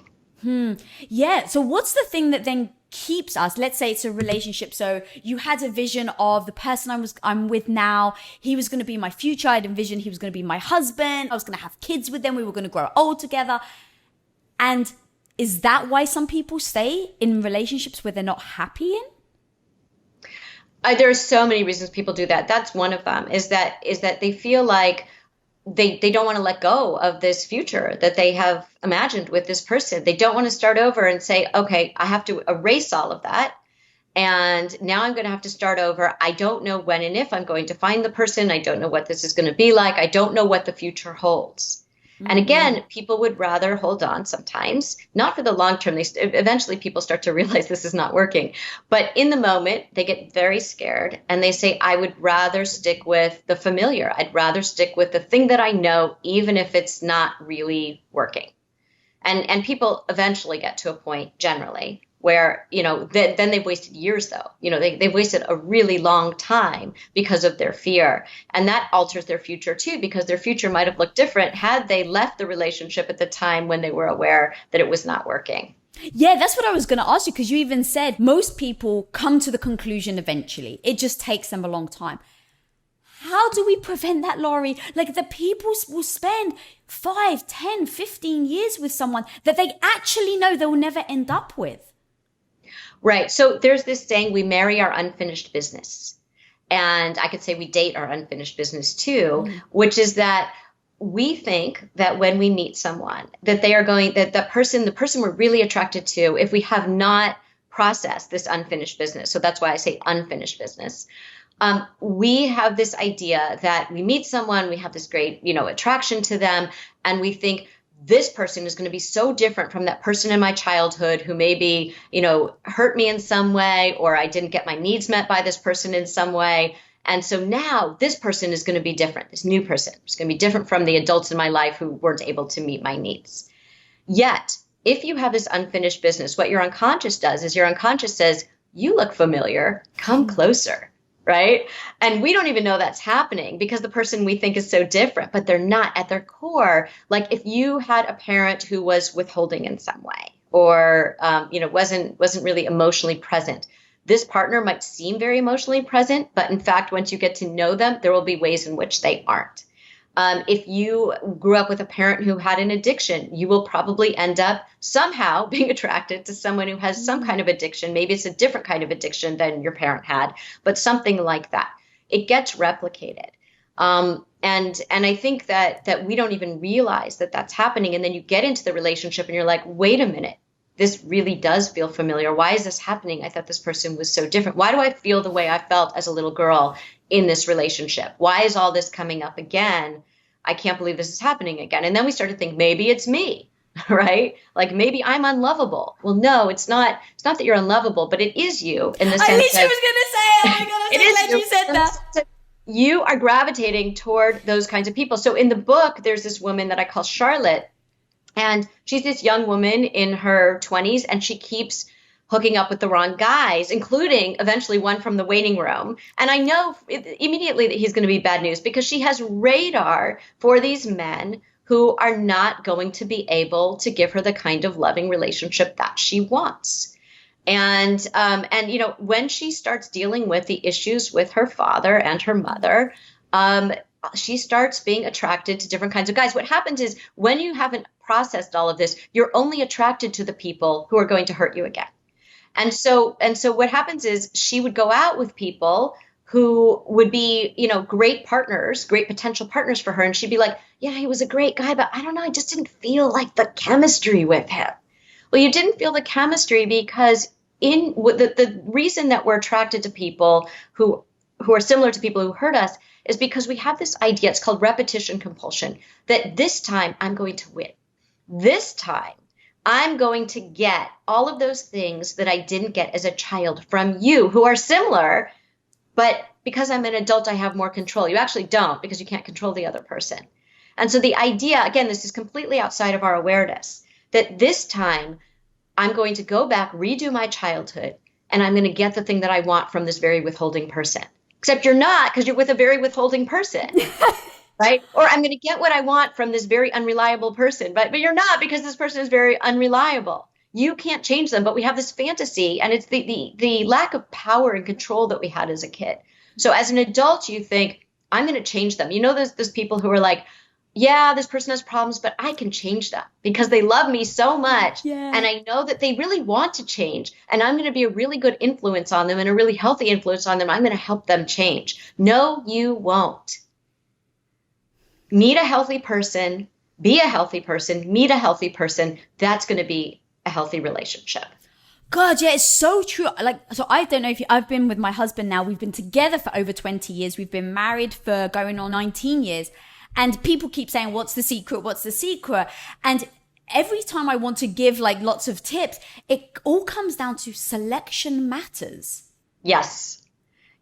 Yeah. So what's the thing that then keeps us? Let's say it's a relationship. So you had a vision of the person I'm with now. He was going to be my future. I'd envisioned he was going to be my husband. I was going to have kids with them. We were going to grow old together. And is that why some people stay in relationships where they're not happy in? There are so many reasons people do that. That's one of them, is that they feel like they don't want to let go of this future that they have imagined with this person. They don't want to start over and say, okay, I have to erase all of that. And now I'm going to have to start over. I don't know when and if I'm going to find the person. I don't know what this is going to be like. I don't know what the future holds. And again, people would rather hold on sometimes, not for the long term. Eventually people start to realize this is not working. But in the moment, they get very scared and they say, I would rather stick with the familiar. I'd rather stick with the thing that I know, even if it's not really working. And people eventually get to a point generally where, then they've wasted years, though. They've wasted a really long time because of their fear. And that alters their future, too, because their future might have looked different had they left the relationship at the time when they were aware that it was not working. Yeah, that's what I was going to ask you, because you even said most people come to the conclusion eventually. It just takes them a long time. How do we prevent that, Laurie? Like, the people will spend 5, 10, 15 years with someone that they actually know they'll never end up with. Right. So there's this saying, we marry our unfinished business. And I could say we date our unfinished business too, which is that we think that when we meet someone, that the person we're really attracted to, if we have not processed this unfinished business. So that's why I say unfinished business. We have this idea that we meet someone, we have this great, attraction to them, and we think this person is going to be so different from that person in my childhood who maybe, hurt me in some way, or I didn't get my needs met by this person in some way. And so now this person is going to be different. This new person is going to be different from the adults in my life who weren't able to meet my needs. Yet, if you have this unfinished business, what your unconscious does is your unconscious says, you look familiar, come closer. Right? And we don't even know that's happening because the person we think is so different, but they're not at their core. Like if you had a parent who was withholding in some way or, wasn't really emotionally present, this partner might seem very emotionally present, but in fact, once you get to know them, there will be ways in which they aren't. If you grew up with a parent who had an addiction, you will probably end up somehow being attracted to someone who has some kind of addiction. Maybe it's a different kind of addiction than your parent had, but something like that. It gets replicated. And I think that we don't even realize that that's happening. And then you get into the relationship and you're like, wait a minute, this really does feel familiar. Why is this happening? I thought this person was so different. Why do I feel the way I felt as a little girl in this relationship? Why is all this coming up again? I can't believe this is happening again. And then we start to think maybe it's me, right? Like maybe I'm unlovable. Well, no, it's not. It's not that you're unlovable, but it is you in the sense that I knew she was going to say, oh my God, I'm so glad you said that. You are gravitating toward those kinds of people. So in the book, there's this woman that I call Charlotte, and she's this young woman in her 20s, and she keeps hooking up with the wrong guys, including eventually one from the waiting room. And I know immediately that he's going to be bad news because she has radar for these men who are not going to be able to give her the kind of loving relationship that she wants. And when she starts dealing with the issues with her father and her mother, she starts being attracted to different kinds of guys. What happens is when you haven't processed all of this, you're only attracted to the people who are going to hurt you again. And so what happens is she would go out with people who would be, great partners, great potential partners for her. And she'd be like, yeah, he was a great guy, but I don't know, I just didn't feel like the chemistry with him. Well, you didn't feel the chemistry because the reason that we're attracted to people who are similar to people who hurt us is because we have this idea, it's called repetition compulsion, that this time I'm going to win. This time I'm going to get all of those things that I didn't get as a child from you who are similar, but because I'm an adult, I have more control. You actually don't because you can't control the other person. And so the idea, again, this is completely outside of our awareness, that this time I'm going to go back, redo my childhood, and I'm going to get the thing that I want from this very withholding person. Except you're not because you're with a very withholding person. Right? Or I'm going to get what I want from this very unreliable person, but you're not because this person is very unreliable. You can't change them, but we have this fantasy, and it's the lack of power and control that we had as a kid. So as an adult, you think, I'm going to change them. There's people who are like, yeah, this person has problems, but I can change them because they love me so much. Yeah. And I know that they really want to change, and I'm going to be a really good influence on them and a really healthy influence on them. I'm going to help them change. No, you won't. meet a healthy person, be a healthy person, meet a healthy person. That's going to be a healthy relationship. God, yeah, it's so true. Like, so I don't know if I've been with my husband now. We've been together for over 20 years. We've been married for going on 19 years. And people keep saying, what's the secret? What's the secret? And every time I want to give like lots of tips, it all comes down to selection matters. Yes.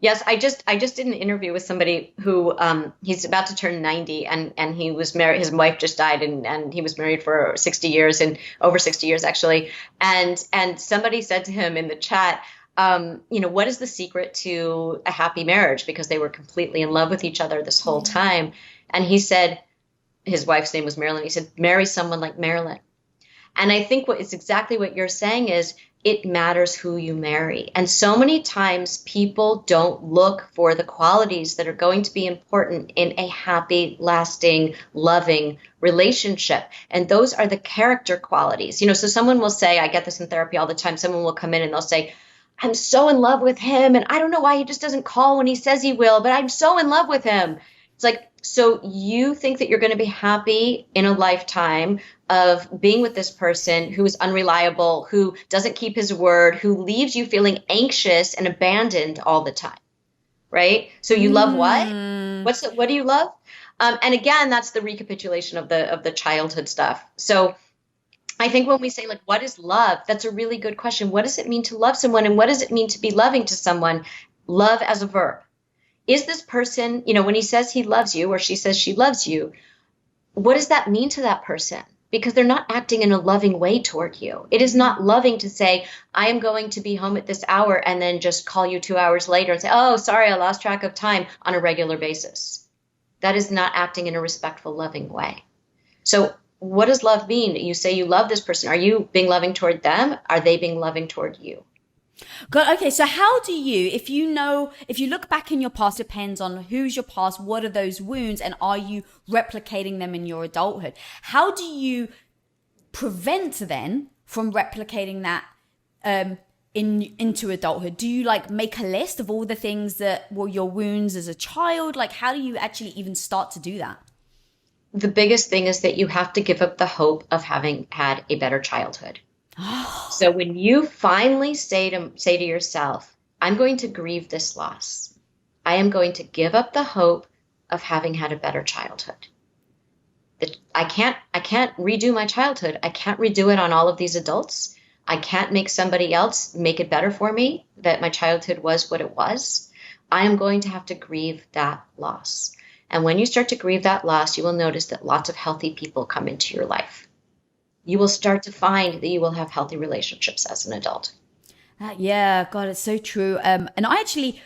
Yes, I just did an interview with somebody who he's about to turn 90 and he was married. His wife just died and he was married for 60 years and over 60 years actually. And somebody said to him in the chat, what is the secret to a happy marriage? Because they were completely in love with each other this whole time. And he said, his wife's name was Marilyn. He said, marry someone like Marilyn. And I think it's exactly what you're saying is it matters who you marry. And so many times people don't look for the qualities that are going to be important in a happy, lasting, loving relationship. And those are the character qualities. So someone will say, I get this in therapy all the time. Someone will come in and they'll say, I'm so in love with him. And I don't know why he just doesn't call when he says he will, but I'm so in love with him. It's like, so you think that you're going to be happy in a lifetime of being with this person who is unreliable, who doesn't keep his word, who leaves you feeling anxious and abandoned all the time, right? So you love what? What do you love? And again, that's the recapitulation of the childhood stuff. So I think when we say like, what is love? That's a really good question. What does it mean to love someone? And what does it mean to be loving to someone? Love as a verb. Is this person, when he says he loves you or she says she loves you, what does that mean to that person? Because they're not acting in a loving way toward you. It is not loving to say, I am going to be home at this hour and then just call you 2 hours later and say, oh, sorry, I lost track of time on a regular basis. That is not acting in a respectful, loving way. So what does love mean? You say you love this person. Are you being loving toward them? Are they being loving toward you? God, okay, so how do you, if you look back in your past, depends on who's your past, what are those wounds, and are you replicating them in your adulthood? How do you prevent then from replicating that into adulthood? Do you like make a list of all the things that were your wounds as a child? Like, how do you actually even start to do that? The biggest thing is that you have to give up the hope of having had a better childhood. So when you finally say to yourself, I'm going to grieve this loss. I am going to give up the hope of having had a better childhood. I can't redo my childhood. I can't redo it on all of these adults. I can't make somebody else make it better for me that my childhood was what it was. I am going to have to grieve that loss. And when you start to grieve that loss, you will notice that lots of healthy people come into your life. You will start to find that you will have healthy relationships as an adult. Yeah, God, it's so true. And I actually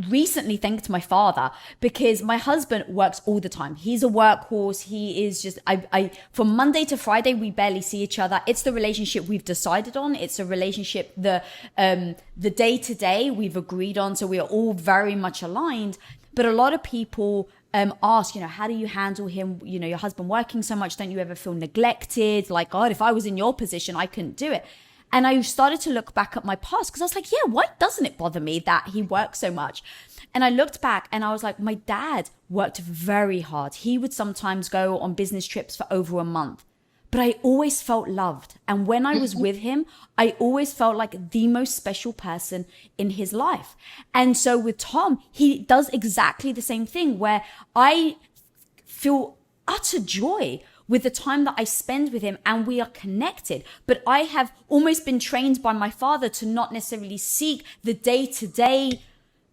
recently thanked my father because my husband works all the time. He's a workhorse. He is just, from Monday to Friday, we barely see each other. It's the relationship we've decided on. It's a relationship, the day to day we've agreed on. So we are all very much aligned. But a lot of people ask, how do you handle him? Your husband working so much, don't you ever feel neglected? Like, God, if I was in your position, I couldn't do it. And I started to look back at my past because I was like, yeah, why doesn't it bother me that he works so much? And I looked back and I was like, my dad worked very hard. He would sometimes go on business trips for over a month. But I always felt loved. And when I was with him, I always felt like the most special person in his life. And so with Tom, he does exactly the same thing where I feel utter joy with the time that I spend with him and we are connected. But I have almost been trained by my father to not necessarily seek the day-to-day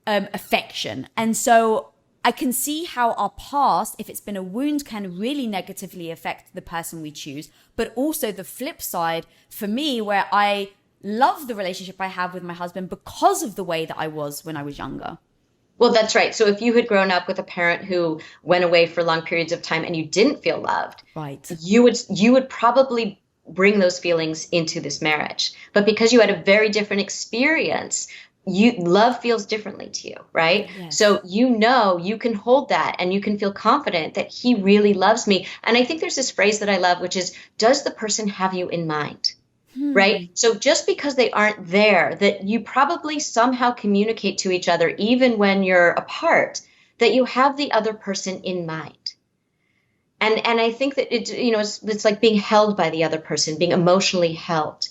affection. And so I can see how our past, if it's been a wound, can really negatively affect the person we choose. But also the flip side for me, where I love the relationship I have with my husband because of the way that I was when I was younger. Well, that's right. So if you had grown up with a parent who went away for long periods of time and you didn't feel loved, right, you would probably bring those feelings into this marriage. But because you had a very different experience, love feels differently to you, right? Yes. So you can hold that and you can feel confident that he really loves me. And I think there's this phrase that I love, which is, does the person have you in mind? Right? So just because they aren't there, that you probably somehow communicate to each other, even when you're apart, that you have the other person in mind. And I think that it's like being held by the other person, being emotionally held.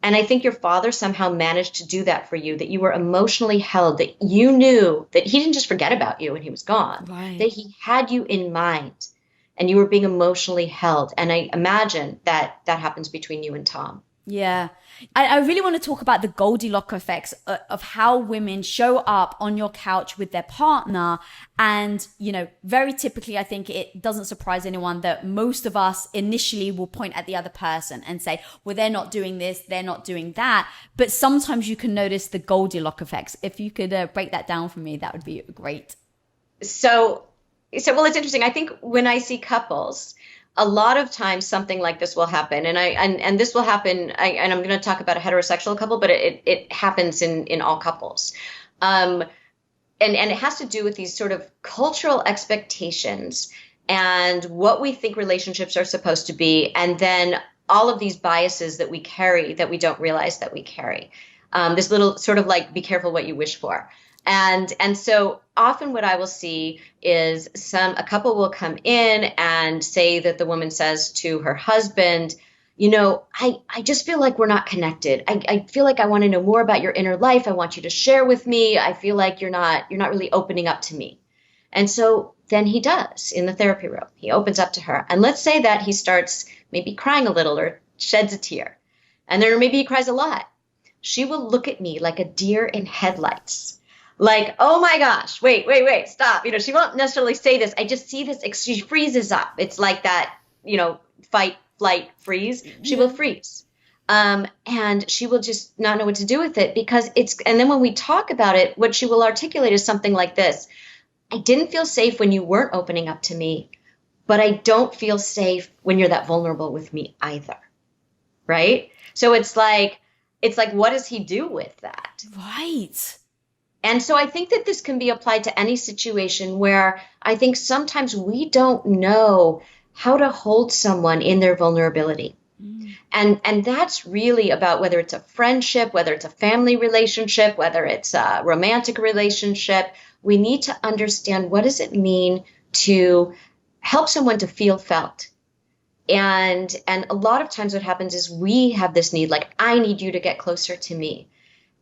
And I think your father somehow managed to do that for you, that you were emotionally held, that you knew that he didn't just forget about you when he was gone, Right. that he had you in mind and you were being emotionally held. And I imagine that happens between you and Tom. Yeah. I really want to talk about the Goldilocks effects of how women show up on your couch with their partner. And, very typically, I think it doesn't surprise anyone that most of us initially will point at the other person and say, well, they're not doing this, they're not doing that. But sometimes you can notice the Goldilocks effects. If you could break that down for me, that would be great. So, well, it's interesting. I think when I see couples, a lot of times something like this will happen, and this will happen. And I'm going to talk about a heterosexual couple, but it happens in all couples, and it has to do with these sort of cultural expectations and what we think relationships are supposed to be, and then all of these biases that we carry that we don't realize that we carry. This little sort of like, be careful what you wish for. And so often what I will see is a couple will come in and say that the woman says to her husband, I just feel like we're not connected. I feel like I want to know more about your inner life. I want you to share with me. I feel like you're not really opening up to me. And so then he does in the therapy room. He opens up to her. And let's say that he starts maybe crying a little or sheds a tear. And then maybe he cries a lot. She will look at me like a deer in headlights. Like, oh my gosh, wait, stop. She won't necessarily say this. I just see this. She freezes up. It's like that, fight, flight, freeze. She will freeze. And she will just not know what to do with it and then when we talk about it, what she will articulate is something like this. I didn't feel safe when you weren't opening up to me, but I don't feel safe when you're that vulnerable with me either. Right? So it's like, what does he do with that? Right. And so I think that this can be applied to any situation where I think sometimes we don't know how to hold someone in their vulnerability. And that's really about whether it's a friendship, whether it's a family relationship, whether it's a romantic relationship. We need to understand, what does it mean to help someone to feel felt? And a lot of times what happens is we have this need, like, I need you to get closer to me.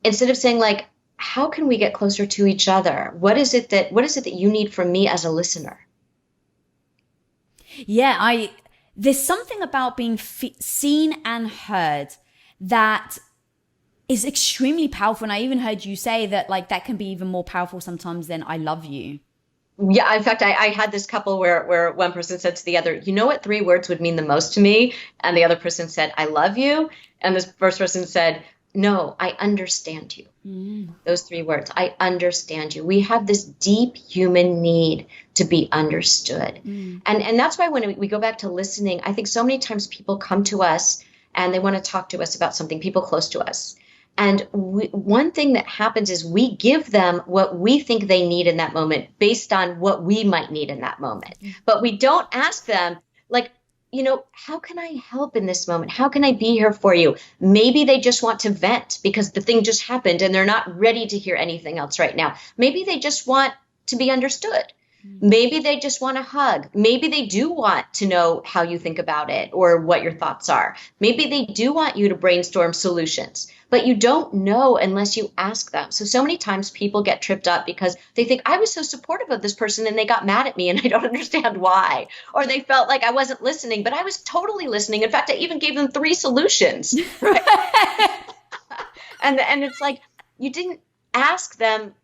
Instead of saying, like, how can we get closer to each other? What is it that you need from me as a listener? Yeah, there's something about being seen and heard that is extremely powerful. And I even heard you say that, like, that can be even more powerful sometimes than I love you. Yeah, in fact, I had this couple where one person said to the other, you know what 3 words would mean the most to me? And the other person said, I love you. And this first person said, no, I understand you. Those 3 words, I understand you. We have this deep human need to be understood. And that's why when we go back to listening, I think so many times people come to us and they want to talk to us about something, people close to us. And one thing that happens is we give them what we think they need in that moment based on what we might need in that moment. But we don't ask them, like, how can I help in this moment? How can I be here for you? Maybe they just want to vent because the thing just happened and they're not ready to hear anything else right now. Maybe they just want to be understood. Maybe they just want a hug. Maybe they do want to know how you think about it or what your thoughts are. Maybe they do want you to brainstorm solutions, but you don't know unless you ask them. So many times people get tripped up because they think, I was so supportive of this person and they got mad at me and I don't understand why. Or they felt like I wasn't listening, but I was totally listening. In fact, I even gave them 3 solutions. Right? and it's like, you didn't ask them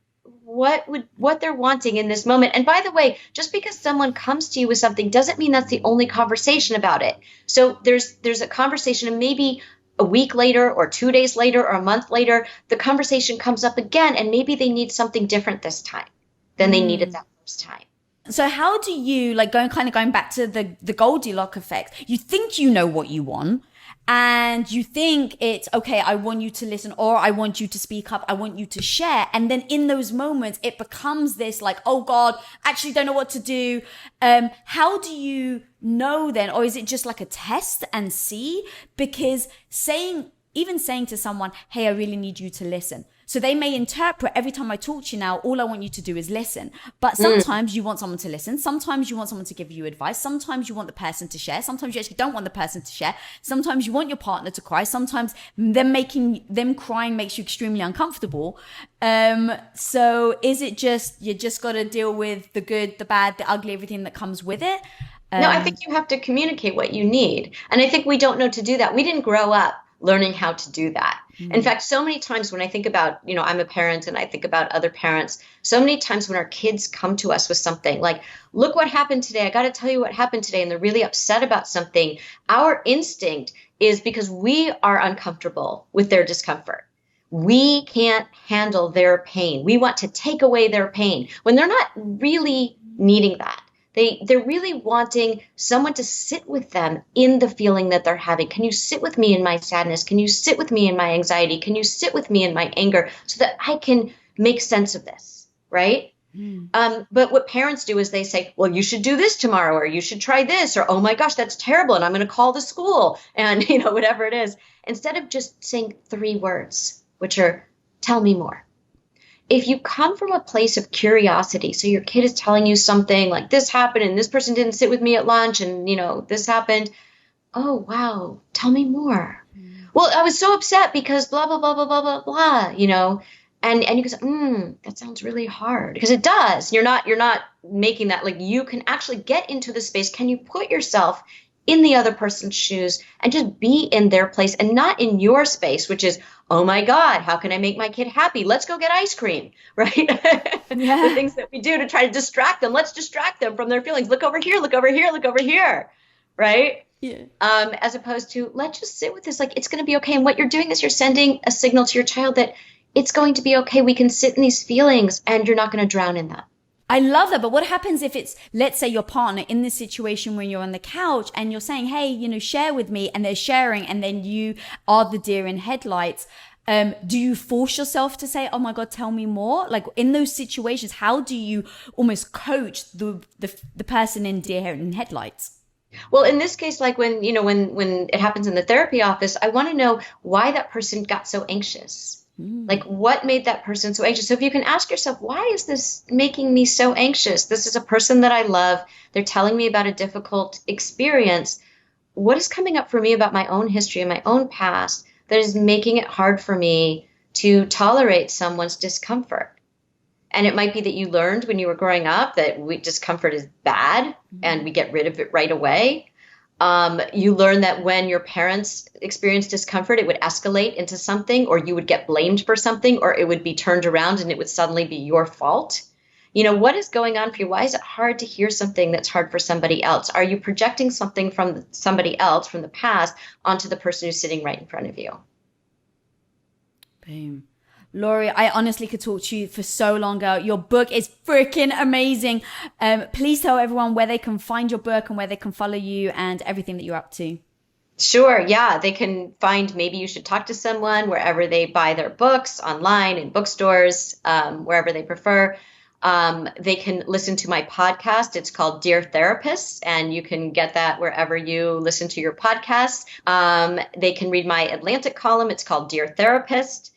what they're wanting in this moment. And by the way, just because someone comes to you with something doesn't mean that's the only conversation about it. So there's a conversation, and maybe a week later or 2 days later or a month later, the conversation comes up again, and maybe they need something different this time than they needed that first time. So how do you, like, going back to the Goldilocks effect, you think you know what you want, and you think it's okay, I want you to listen, or I want you to speak up, I want you to share. And then in those moments, it becomes this like, oh God, actually don't know what to do. How do you know then? Or is it just like a test and see? Because saying to someone, hey, I really need you to listen, So they may interpret every time I talk to you now, all I want you to do is listen. But sometimes you want someone to listen. Sometimes you want someone to give you advice. Sometimes you want the person to share. Sometimes you actually don't want the person to share. Sometimes you want your partner to cry. Sometimes them crying makes you extremely uncomfortable. So is it just, you just got to deal with the good, the bad, the ugly, everything that comes with it? No, I think you have to communicate what you need. And I think we don't know to do that. We didn't grow up learning how to do that. In fact, so many times when I think about, I'm a parent and I think about other parents, so many times when our kids come to us with something like, look what happened today, I got to tell you what happened today, and they're really upset about something, our instinct is because we are uncomfortable with their discomfort. We can't handle their pain. We want to take away their pain when they're not really needing that. They're really wanting someone to sit with them in the feeling that they're having. Can you sit with me in my sadness? Can you sit with me in my anxiety? Can you sit with me in my anger so that I can make sense of this, right? But what parents do is they say, well, you should do this tomorrow, or you should try this, or, oh my gosh, that's terrible, and I'm going to call the school, and whatever it is, instead of just saying 3 words, which are, tell me more. If you come from a place of curiosity, so your kid is telling you something like, this happened and this person didn't sit with me at lunch and, this happened. Oh, wow. Tell me more. Well, I was so upset because blah, blah, blah, blah, blah, blah, blah, and you can say, that sounds really hard, because it does. You're not making that, like, you can actually get into the space. Can you put yourself in the other person's shoes and just be in their place and not in your space, which is, oh my God, how can I make my kid happy? Let's go get ice cream, right? Yeah. The things that we do to try to distract them. Let's distract them from their feelings. Look over here, look over here, look over here, right? Yeah. As opposed to, let's just sit with this, like, it's going to be okay. And what you're doing is you're sending a signal to your child that it's going to be okay. We can sit in these feelings and you're not going to drown in that. I love that. But what happens if it's, let's say, your partner in this situation when you're on the couch and you're saying, hey, share with me, and they're sharing, and then you are the deer in headlights. Do you force yourself to say, oh my God, tell me more? Like, in those situations, how do you almost coach the person in deer in headlights? Well, in this case, like when it happens in the therapy office, I want to know why that person got so anxious. Like, what made that person so anxious? So if you can ask yourself, why is this making me so anxious? This is a person that I love. They're telling me about a difficult experience. What is coming up for me about my own history and my own past that is making it hard for me to tolerate someone's discomfort? And it might be that you learned when you were growing up that discomfort is bad and we get rid of it right away. You learn that when your parents experienced discomfort, it would escalate into something, or you would get blamed for something, or it would be turned around and it would suddenly be your fault. What is going on for you? Why is it hard to hear something that's hard for somebody else? Are you projecting something from somebody else from the past onto the person who's sitting right in front of you? Boom. Laurie, I honestly could talk to you for so long, girl. Your book is freaking amazing. Please tell everyone where they can find your book and where they can follow you and everything that you're up to. Sure. Yeah. They can find Maybe You Should Talk to Someone wherever they buy their books, online, in bookstores, wherever they prefer. They can listen to my podcast. It's called Dear Therapist, and you can get that wherever you listen to your podcasts. They can read my Atlantic column. It's called Dear Therapist.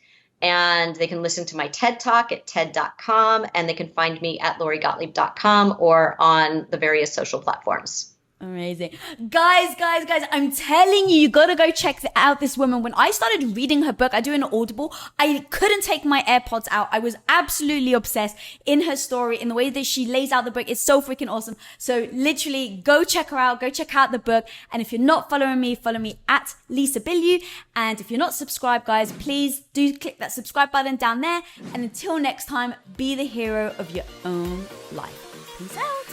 And they can listen to my TED Talk at TED.com, and they can find me at LaurieGottlieb.com or on the various social platforms. Amazing. Guys, I'm telling you, you gotta go check out this woman. When I started reading her book, I do an Audible, I couldn't take my AirPods out. I was absolutely obsessed in her story, in the way that she lays out the book. It's so freaking awesome. So literally go check her out, go check out the book. And if you're not following me, follow me at Lisa Bilyeu. And if you're not subscribed, guys, please do click that subscribe button down there. And until next time, be the hero of your own life. Peace out.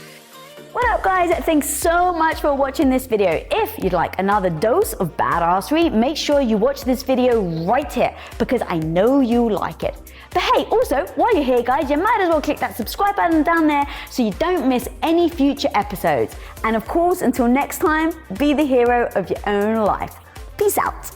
What up, guys? Thanks so much for watching this video. If you'd like another dose of badassery, make sure you watch this video right here, because I know you like it. But hey, also, while you're here, guys, you might as well click that subscribe button down there so you don't miss any future episodes. And of course, until next time, be the hero of your own life. Peace out.